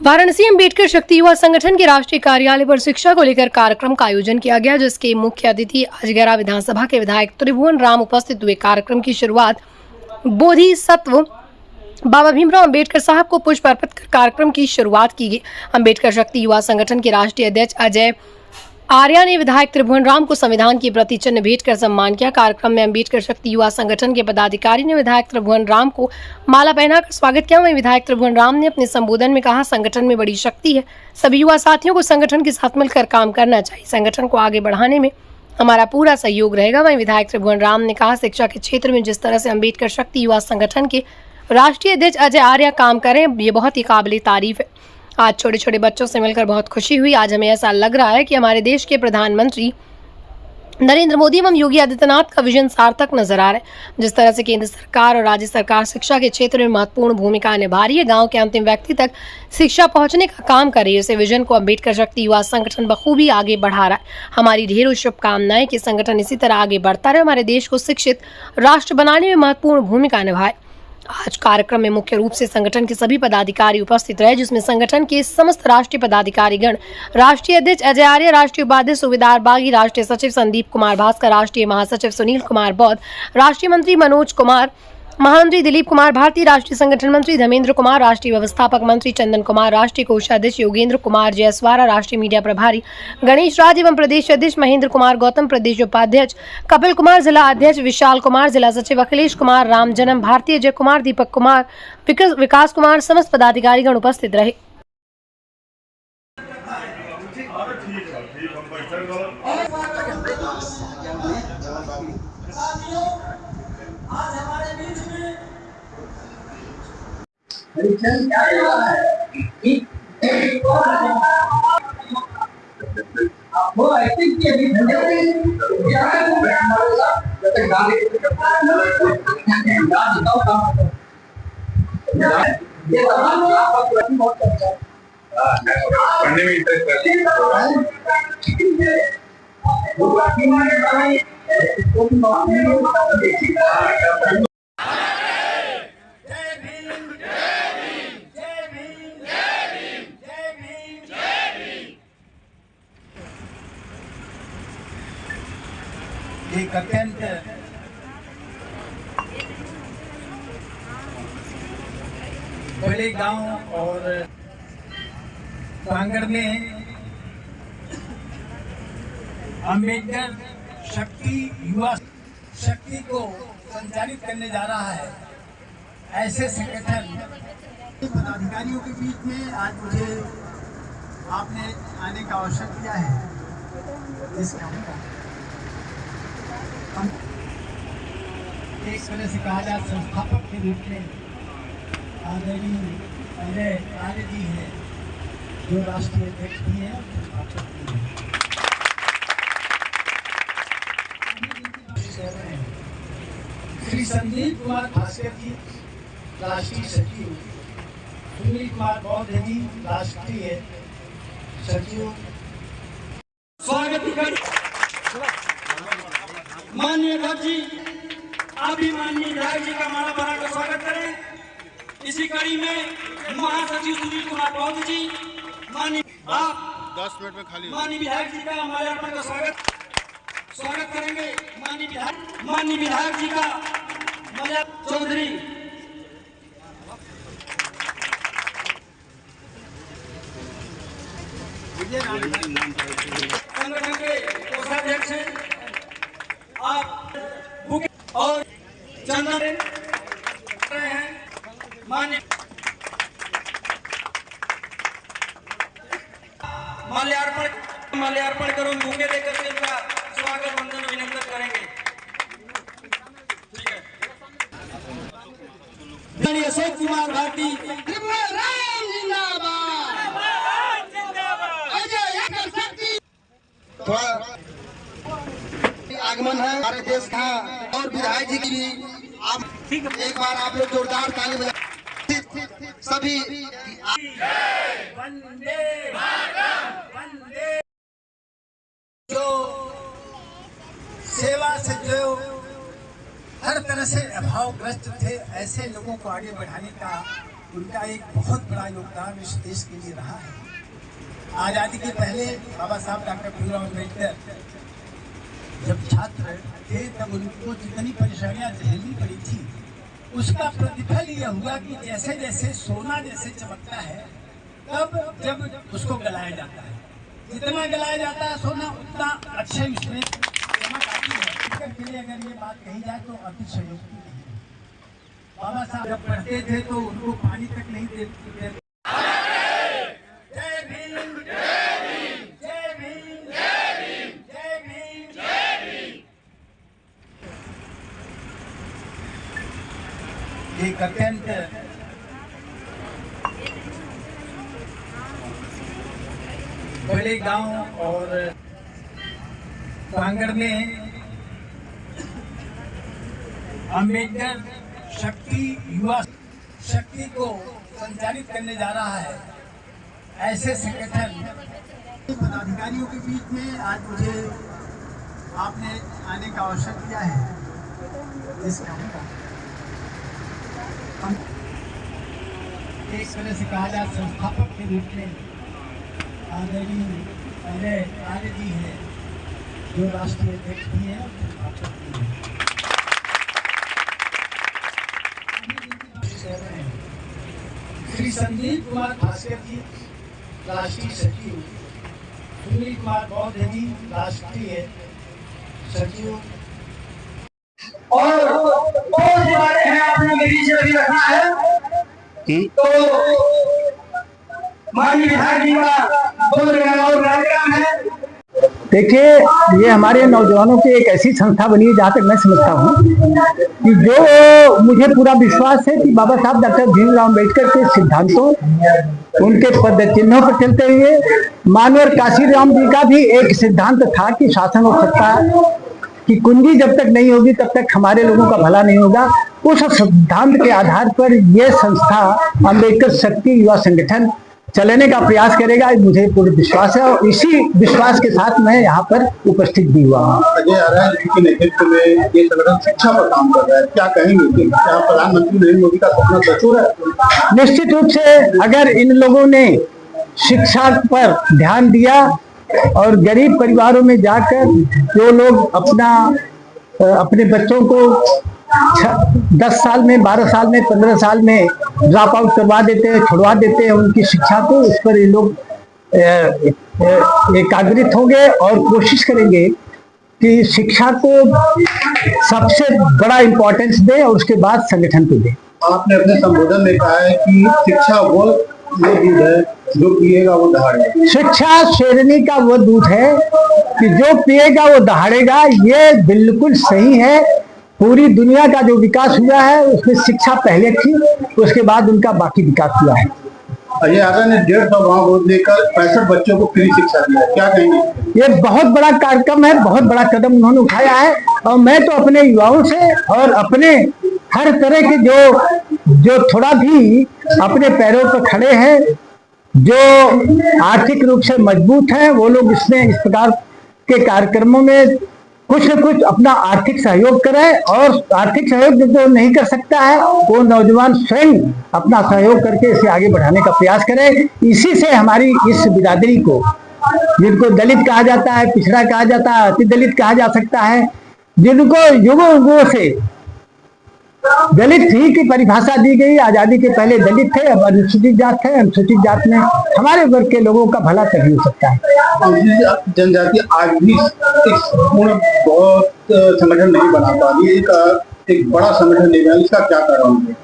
वाराणसी अम्बेडकर शक्ति युवा संगठन के राष्ट्रीय कार्यालय पर शिक्षा को लेकर कार्यक्रम का आयोजन किया गया, जिसके मुख्य अतिथि अजगरा विधानसभा के विधायक त्रिभुवन राम उपस्थित हुए। कार्यक्रम की शुरुआत बोधिसत्व बाबा भीमराव अम्बेडकर साहब को पुष्प अर्पित कर कार्यक्रम की शुरुआत की गई। अम्बेडकर शक्ति युवा संगठन के राष्ट्रीय अध्यक्ष अजय आर्या ने विधायक त्रिभुवन राम को संविधान की प्रति चिन्ह भेंट कर सम्मान किया। कार्यक्रम में अम्बेडकर शक्ति युवा संगठन के पदाधिकारी ने विधायक त्रिभुवन राम को माला पहनाकर स्वागत किया। वहीं विधायक त्रिभुवन राम ने अपने संबोधन में कहा, संगठन में बड़ी शक्ति है, सभी युवा साथियों को संगठन के साथ मिलकर काम करना चाहिए, संगठन को आगे बढ़ाने में हमारा पूरा सहयोग रहेगा। वहीं विधायक त्रिभुवन राम ने कहा, शिक्षा के क्षेत्र में जिस तरह से अम्बेडकर शक्ति युवा संगठन के राष्ट्रीय अध्यक्ष अजय आर्या काम करें, ये बहुत ही काबिल तारीफ है। आज छोटे छोटे बच्चों से मिलकर बहुत खुशी हुई। आज हमें ऐसा लग रहा है कि हमारे देश के प्रधानमंत्री नरेंद्र मोदी एवं योगी आदित्यनाथ का विजन सार्थक नजर आ रहा है। जिस तरह से केंद्र सरकार और राज्य सरकार शिक्षा के क्षेत्र में महत्वपूर्ण भूमिका निभा रही है, गांव के अंतिम व्यक्ति तक शिक्षा पहुंचने का काम कर रही है, उसे विजन को अम्बेडकर शक्ति युवा संगठन बखूबी आगे बढ़ा रहा है। हमारी ढेरों शुभकामनाएं कि संगठन इसी तरह आगे बढ़ता रहे, हमारे देश को शिक्षित राष्ट्र बनाने में महत्वपूर्ण भूमिका निभाए। आज कार्यक्रम में मुख्य रूप से संगठन के सभी पदाधिकारी उपस्थित रहे, जिसमें संगठन के समस्त राष्ट्रीय पदाधिकारीगण, राष्ट्रीय अध्यक्ष अजय आर्य, राष्ट्रीय उपाध्यक्ष सुबेदार बागी, राष्ट्रीय सचिव संदीप कुमार भास्कर, राष्ट्रीय महासचिव सुनील कुमार बौद्ध, राष्ट्रीय मंत्री मनोज कुमार, महामंत्री दिलीप कुमार भारती, राष्ट्रीय संगठन मंत्री धर्मेंद्र कुमार, राष्ट्रीय व्यवस्थापक मंत्री चंदन कुमार, राष्ट्रीय कोषाध्यक्ष योगेंद्र कुमार जयसवारा, राष्ट्रीय मीडिया प्रभारी गणेश राज एवं प्रदेश अध्यक्ष महेंद्र कुमार गौतम, प्रदेश उपाध्यक्ष कपिल कुमार, जिला अध्यक्ष विशाल कुमार, जिला सचिव अखिलेश कुमार, राम जन्म भारती, अजय कुमार, दीपक कुमार, विकास कुमार, समस्त पदाधिकारीगण उपस्थित रहे। क्या आपको एक्टिंग की अभी पढ़ने में इंटरेस्ट एक अत्यंत बड़े गांव और प्रांगण में अम्बेडकर शक्ति युवा शक्ति को संचालित करने जा रहा है। ऐसे संगठन पदाधिकारियों के बीच में आज मुझे आपने आने का अवसर दिया है। इस एक तरह से कहा जाए संस्थापक के रूप में आदरणीय अजय आर्य जी हैं, जो राष्ट्रीय अध्यक्ष भी हैं। श्री संदीप कुमार भास्कर जी राष्ट्रीय सचिव, सुनील कुमार बौद्ध जी राष्ट्रीय सचिव। स्वागत माननीय अध्यक्ष जी, आप भी माननीय विधायक जी का माला बनाकर स्वागत करें। इसी कड़ी में महासचिव सुनील कुमार बौद्ध जी, माननीय आप 10 मिनट में खाली माननीय विधायक जी का माल्यार्पण का स्वागत करेंगे। माननीय विधायक जी का माल्या चौधरी संगठन के कोषाध्यक्ष आप और चंदन रहे हैं। माल्यार्पण करो, बुके देकर के उनका स्वागत वंदन अभिनंदन करेंगे। ठीक है। अशोक कुमार भारती, त्रिभुवन राम जिंदाबाद, अजय शक्ति आगमन है हमारे देश का। और विधायक जी की भी आप एक बार आप लोग जोरदार ताली बजा सभी। वंदे वंदे। जो सेवा से जो हर तरह से अभावग्रस्त थे, ऐसे लोगों को आगे बढ़ाने का उनका एक बहुत बड़ा योगदान इस देश के लिए रहा है। आज़ादी के पहले बाबा साहब डॉक्टर भीमराव अम्बेडकर जब छात्र थे तब उनको जितनी परेशानियां झेलनी पड़ी थी, उसका प्रतिफल यह हुआ कि जैसे जैसे सोना जैसे चमकता है, तब जब उसको गलाया जाता है, जितना गलाया जाता है सोना उतना अक्षय उसमें चमक आती है। के लिए अगर ये बात कही जाए तो अतिशयोक्ति नहीं है। बाबा साहब जब पढ़ते थे तो उनको पानी तक नहीं देते। जय भीम, जय भीम, जय भीम, जय भीम, जय भीम, जय भीम। एक अत्यंत बड़े गांव और प्रांगण में अम्बेडकर शक्ति युवा शक्ति को संचालित करने जा रहा है। ऐसे संगठन पदाधिकारियों के बीच में आज मुझे आपने आने का अवसर दिया है। हम एक तरह से कहा जाए संस्थापक के रूप में आदरणीय अजय आर्य जी हैं, जो राष्ट्रीय अध्यक्ष भी हैं और संस्थापक भी हैं। श्री संदीप कुमार भास्कर जी राष्ट्रीय सचिव, सुनील कुमार बौद्ध जी राष्ट्रीय सचिव, और बहुत सी बातें हैं आपने मेरी से अभी रखा है तो माननीय विधायक जी का बोल रहे हैं और कार्यक्रम है। देखिए, ये हमारे नौजवानों की एक ऐसी संस्था बनी है जहाँ तक मैं समझता हूँ कि जो मुझे पूरा विश्वास है कि बाबा साहब डॉक्टर भीमराव अम्बेडकर के सिद्धांतों, उनके पद चिन्हों पर चलते हुए मानवर काशीराम जी का भी एक सिद्धांत था कि शासन और सत्ता की कुंजी जब तक नहीं होगी तब तक हमारे लोगों का भला नहीं होगा। उस सिद्धांत के आधार पर यह संस्था अम्बेडकर शक्ति युवा संगठन चलाने का प्रयास करेगा, मुझे पूर्ण विश्वास है और इसी विश्वास के साथ मैं यहाँ पर उपस्थित भी हुआ हूँ। अजय आर्य जी के नेतृत्व में ये संगठन शिक्षा पर काम कर रहा है, क्या कहेंगे? क्या प्रधानमंत्री नरेंद्र मोदी का सपना सचूर है? निश्चित रूप से अगर इन लोगों ने शिक्षा पर ध्यान दिया और गरीब परिवारों में जाकर जो लोग अपने बच्चों को 10 साल में, 12 साल में, 15 साल में ड्रॉप आउट करवा देते हैं, छुड़वा देते हैं उनकी शिक्षा को, उस पर ये लोग एकाग्रित होंगे और कोशिश करेंगे कि शिक्षा को सबसे बड़ा इम्पोर्टेंस दें और उसके बाद संगठन को दें। आपने अपने संबोधन में कहा है कि शिक्षा वो दूध है जो पिएगा वो दहाड़ेगा। शिक्षा शेरनी का वो दूध है कि जो पिएगा वो दहाड़ेगा। ये बिल्कुल सही है। पूरी दुनिया का जो विकास हुआ है उसमें शिक्षा पहले थी, उसके बाद उनका बाकी विकास हुआ है। अजय आर्य ने 150 गाँव गोद लेकर 65 बच्चों को फ्री शिक्षा दिया है, क्या कहेंगे? ये बहुत बड़ा कार्यक्रम है, बहुत बड़ा कदम उन्होंने उठाया है और मैं तो अपने युवाओं से और अपने हर तरह के जो थोड़ा भी अपने पैरों पर खड़े हैं, जो आर्थिक रूप से मजबूत हैं, वो लोग इसमें इस प्रकार के कार्यक्रमों में कुछ न कुछ अपना आर्थिक सहयोग करें और आर्थिक सहयोग जो नहीं कर सकता है वो नौजवान स्वयं अपना सहयोग करके इसे आगे बढ़ाने का प्रयास करें। इसी से हमारी इस बिरादरी को, जिनको दलित कहा जाता है, पिछड़ा कहा जाता है, अति दलित कहा जा सकता है, जिनको युगों युगों से दलित ही की परिभाषा दी गई, आजादी के पहले दलित थे, अब अनुसूचित जात थे, अनुसूचित जात में हमारे वर्ग के लोगों का भला तभी हो सकता है। जनजाति आज भी बहुत संगठन नहीं बना पा रही है, एक बड़ा संगठन नहीं बना, इसका क्या कारण है?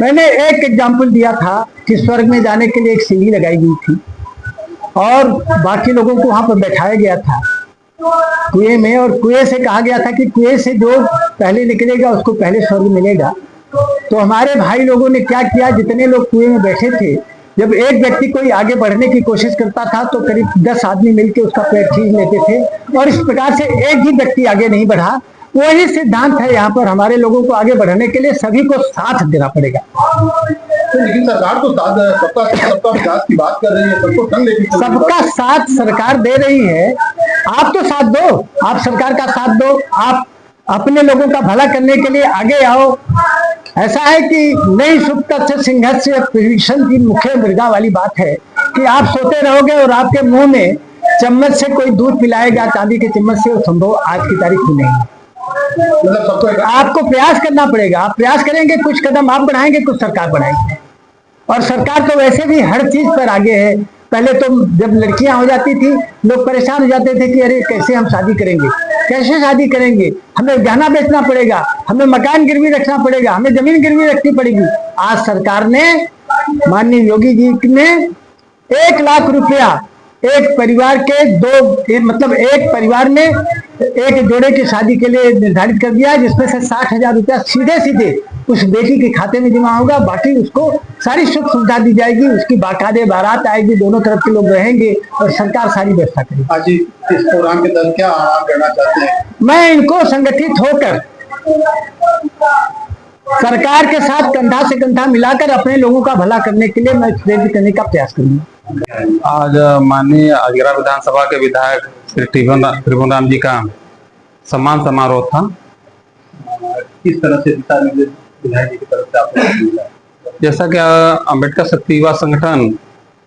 मैंने एक एग्जाम्पल दिया था कि स्वर्ग में जाने के लिए एक सीढ़ी लगाई गई थी और बाकी लोगों को वहां पर बैठाया गया था कुएं में, और कुएं से कहा गया था कि कुएं से जो पहले निकलेगा उसको पहले स्वर्ग मिलेगा। तो हमारे भाई लोगों ने क्या किया, जितने लोग कुएं में बैठे थे, जब एक व्यक्ति कोई आगे बढ़ने की कोशिश करता था तो करीब 10 आदमी मिलकर उसका पैर खींच लेते थे और इस प्रकार से एक ही व्यक्ति आगे नहीं बढ़ा। वही सिद्धांत है यहाँ पर, हमारे लोगों को आगे बढ़ने के लिए सभी को साथ देना पड़ेगा। लेकिन सरकार तो सबका विकास की बात कर रही है, सबको संग लेके सबका साथ सरकार दे रही है। आप तो साथ दो, आप सरकार का साथ दो, आप अपने लोगों का भला करने के लिए आगे आओ। ऐसा है कि नहीं सुख तथ्य सिंहस्थ विभीषण की मुख्य मृगा वाली बात है कि आप सोते रहोगे और आपके मुंह में चम्मच से कोई दूध पिलाएगा चांदी के चम्मच से, वो संभव आज की तारीख में नहीं है। मतलब सबको आपको प्रयास करना पड़ेगा, आप प्रयास करेंगे, कुछ कदम आप बढ़ाएंगे, कुछ सरकार बढ़ाएगी। और सरकार तो वैसे भी हर चीज पर आगे है। पहले तो जब लड़कियां हो जाती थी लोग परेशान हो जाते थे कि अरे कैसे हम शादी करेंगे, कैसे शादी करेंगे, हमें गहना बेचना पड़ेगा, हमें मकान गिरवी रखना पड़ेगा, हमें जमीन गिरवी रखनी पड़ेगी। आज सरकार ने, माननीय योगी जी ने 1 लाख रुपया एक परिवार के मतलब एक परिवार में एक जोड़े की शादी के लिए निर्धारित कर दिया, जिसमें से 60,000 रुपया सीधे सीधे उस बेटी के खाते में जमा होगा। बाकी उसको सारी सुख सुविधा दी जाएगी, उसकी बाकायदे बारात आएगी, दोनों तरफ के लोग रहेंगे और सरकार सारी व्यवस्था करेगी। आज इस प्रोग्राम के तहत क्या आह्वान करना चाहते हैं? मैं इनको संगठित होकर सरकार के साथ कंधा से कंधा मिलाकर अपने लोगों का भला करने के लिए मैं प्रेरित करने का प्रयास करूंगा। आज माननीय अजगरा विधानसभा के विधायक श्री त्रिभुवन राम जी का सम्मान समारोह था। किस तरह से दिशा निर्देश विधायक जी की तरफ से आपको मिला? जैसा कि अम्बेडकर शक्ति युवा संगठन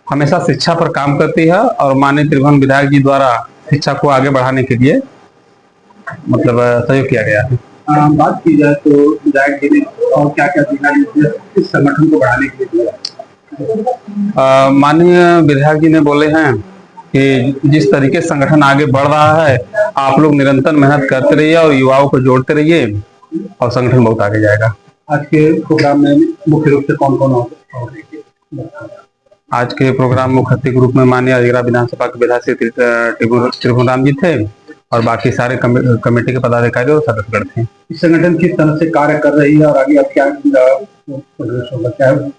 हमेशा शिक्षा पर काम करती है और माननीय त्रिभुवन विधायक जी द्वारा शिक्षा को आगे बढ़ाने के लिए मतलब सहयोग किया गया है। बात की जाए तो विधायक जी ने और क्या क्या दिशा निर्देश इस संगठन को बढ़ाने के लिए दिया? माननीय विधायक जी ने बोले हैं कि जिस तरीके से संगठन आगे बढ़ रहा है आप लोग निरंतर मेहनत करते रहिए और युवाओं को जोड़ते रहिए और संगठन बहुत आगे जाएगा। आज के प्रोग्राम में मुख्य रूप से कौन कौन होगा? आज के प्रोग्राम मुख्य अतिथि के रूप में माननीय अजगरा विधानसभा के विधायक श्री त्रिभुवन राम जी थे और बाकी सारे कमेटी के पदाधिकारी और सदस्यगण थे। इस संगठन किस तरह से कार्य कर रही है और आगे अब क्या प्रयास होगा? क्या है?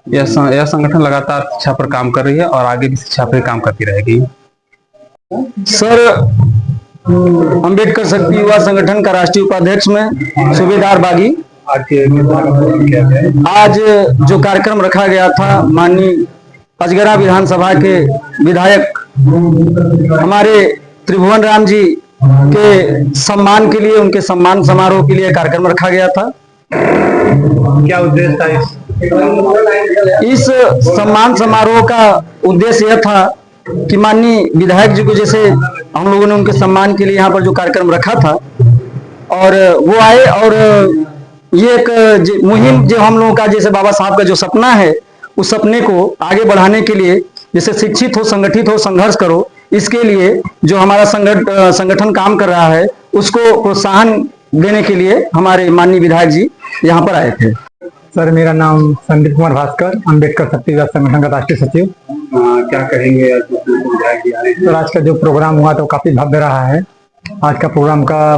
यह संगठन लगातार शिक्षा पर काम कर रही है और आगे भी शिक्षा पर काम करती रहेगी। सर, अंबेडकर शक्ति युवा संगठन का राष्ट्रीय उपाध्यक्ष में सूबेदार बागी। आज के क्या है? आज जो कार्यक्रम रखा गया था माननीय अजगरा विधानसभा के विधायक हमारे त्रिभुवन राम जी के सम्मान के लिए, उनके सम्मान समारोह के लिए कार्यक्रम रखा गया था। क्या उद्देश्य था इस सम्मान समारोह का उद्देश्य यह था कि माननीय विधायक जी को, जैसे हम लोगों ने उनके सम्मान के लिए यहाँ पर जो कार्यक्रम रखा था और वो आए और ये एक मुहिम जो हम लोगों का, जैसे बाबा साहब का जो सपना है उस सपने को आगे बढ़ाने के लिए, जैसे शिक्षित हो, संगठित हो, संघर्ष करो, इसके लिए जो हमारा संगठन काम कर रहा है उसको प्रोत्साहन देने के लिए हमारे माननीय विधायक जी यहाँ पर आए थे। सर, मेरा नाम संदीप कुमार भास्कर, अंबेडकर शक्ति युवा संगठन का राष्ट्रीय सचिव। क्या कहेंगे विधायक जी आ रहे हैं? सर, आज का जो प्रोग्राम हुआ तो काफी भव्य रहा है। आज का प्रोग्राम का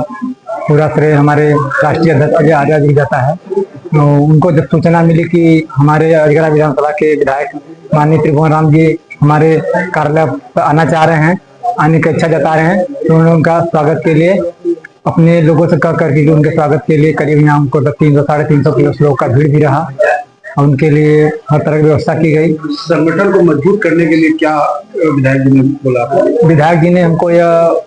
पूरा श्रेय हमारे राष्ट्रीय अध्यक्ष अजय आर्या जी जाता है। तो उनको जब सूचना मिली कि हमारे अजगरा विधानसभा के विधायक माननीय त्रिभुवन राम जी हमारे कार्यालय पर आना चाह रहे हैं, आने की इच्छा जता रहे हैं, तो उन्होंने उनका स्वागत के लिए अपने लोगों से कह करके उनके स्वागत के लिए करीब यहाँ उनको 300-350 किलो लोगों का भीड़ भी रहा और उनके लिए हर तरह की व्यवस्था की गई। संगठन को मजबूत करने के लिए क्या विधायक जी ने बोला? विधायक जी ने हमको यह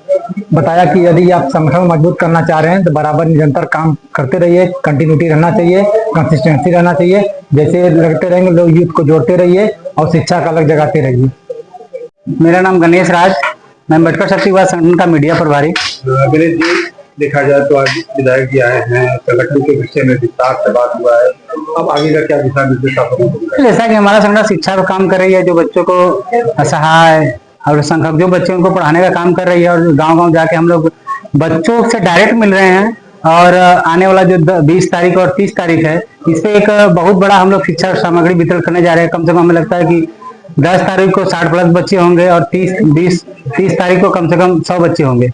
बताया कि यदि आप संगठन को मजबूत करना चाह रहे हैं तो बराबर निरंतर काम करते रहिए, कंटिन्यूटी रहना चाहिए, कंसिस्टेंसी रहना चाहिए। जैसे लगते रहेंगे लोग, यूथ को जोड़ते रहिए और शिक्षा का अलग जगाते रहिए। मेरा नाम गणेश राज, मैं अम्बेडकर शक्ति युवा संगठन का मीडिया प्रभारी। गणेश जी, देखा जाए तो आज विधायक जी आए हैं, संगठन के विषय में विस्तार से बात हुआ है, अब आगे का क्या दिशा निर्देश आप? जैसा कि हमारा संगठन शिक्षा का काम कर रही है, जो बच्चों को असहाय और संख्यक जो बच्चों को पढ़ाने का काम कर रही है और गांव-गांव जाके हम लोग बच्चों से डायरेक्ट मिल रहे हैं और आने वाला जो 20 तारीख और 30 तारीख है, इस पे एक बहुत बड़ा हम लोग शिक्षा सामग्री वितरण करने जा रहे हैं। कम से कम हमें लगता है कि 10 तारीख को 60+ बच्चे होंगे और 30 तारीख को कम से कम 100 बच्चे होंगे।